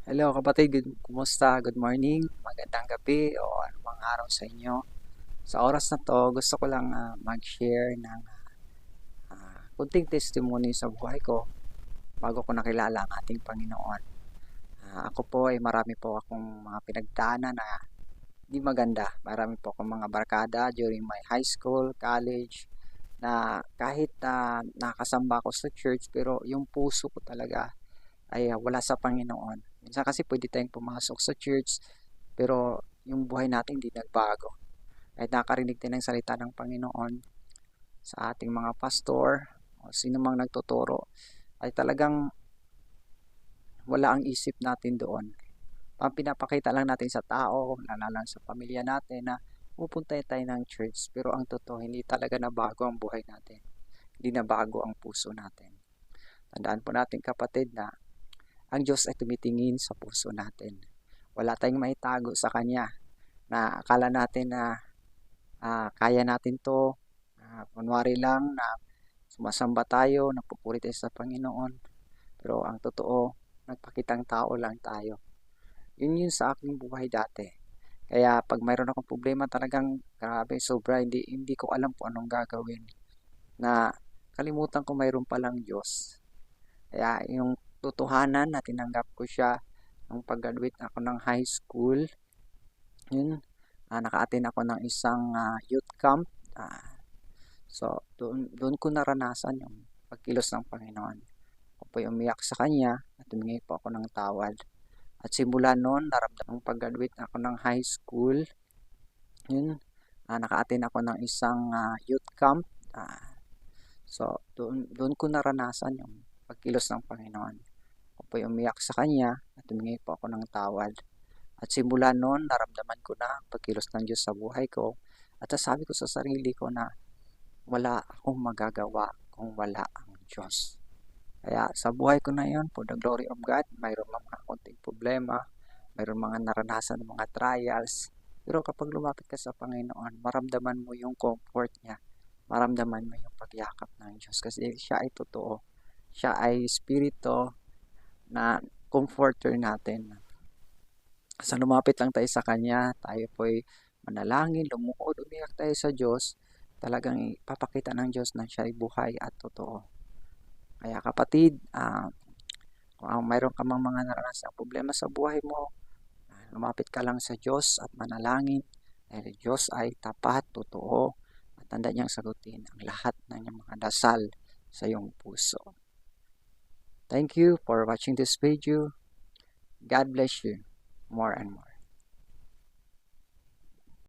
Hello kapatid, kumusta? Good morning, magandang gabi o anumang araw sa inyo. Sa oras na to, gusto ko lang mag-share ng kunting testimony sa buhay ko bago ko nakilala ang ating Panginoon. Ako po ay marami po akong mga pinagdaanan na di maganda. Marami po akong mga barkada during my high school, college, na kahit nakasamba ako sa church pero yung puso ko talaga ay wala sa Panginoon. Minsan kasi pwede tayong pumasok sa church pero yung buhay natin hindi nagbago. Kahit nakarinig din ng salita ng Panginoon sa ating mga pastor o sino mang nagtuturo, ay talagang wala ang isip natin doon. Ang pinapakita lang natin sa tao, lalo lang sa pamilya natin na pupunta tayo ng church. Pero ang totoo, hindi talaga nabago ang buhay natin. Hindi nabago ang puso natin. Tandaan po natin kapatid na ang Diyos ay tumitingin sa puso natin. Wala tayong maitago sa Kanya na akala natin na kaya natin to. Kunwari lang na sumasamba tayo, nagpupuri tayo sa Panginoon. Pero ang totoo, nagpakitang tao lang tayo. Yun sa aking buhay dati. Kaya pag mayroon akong problema talagang grabe, sobra, hindi ko alam kung anong gagawin. Na kalimutan ko mayroon palang Diyos. Kaya yung totohanan na tinanggap ko siya nung pag-graduate ako ng high school, yun, naka-attend ako ng isang youth camp. Doon ko naranasan yung pagkilos ng Panginoon. Ako po'y umiyak sa Kanya at humingi po ako ng tawad. At simula noon, naramdaman ng pag-graduate ako ng high school, yun, naka-attend ako ng isang youth camp. Doon ko naranasan yung pagkilos ng Panginoon. Ako po'y umiyak sa Kanya at humingi po ako ng tawad. At simula noon, naramdaman ko na ang pagkilos ng Diyos sa buhay ko. At sabi ko sa sarili ko na wala akong magagawa kung wala ang Diyos. Kaya sa buhay ko na yon, for the glory of God, mayroon mga konting problema, mayroon mga naranasan ng mga trials. Pero kapag lumapit ka sa Panginoon, maramdaman mo yung comfort niya. Maramdaman mo yung pagyakap ng Diyos. Kasi siya ay totoo. Siya ay spirito na comforter natin. Sa lumapit lang tayo sa Kanya, tayo po'y manalangin, lumuhod, umiyak tayo sa Diyos, talagang ipapakita ng Diyos na siya ay buhay at totoo. Kaya kapatid, kung mayroon ka mang mga naranasang problema sa buhay mo, lumapit ka lang sa Diyos at manalangin dahil Diyos ay tapat, totoo, at tanda niyang sagutin ang lahat ng iyong mga dasal sa iyong puso. Thank you for watching this video. God bless you more and more.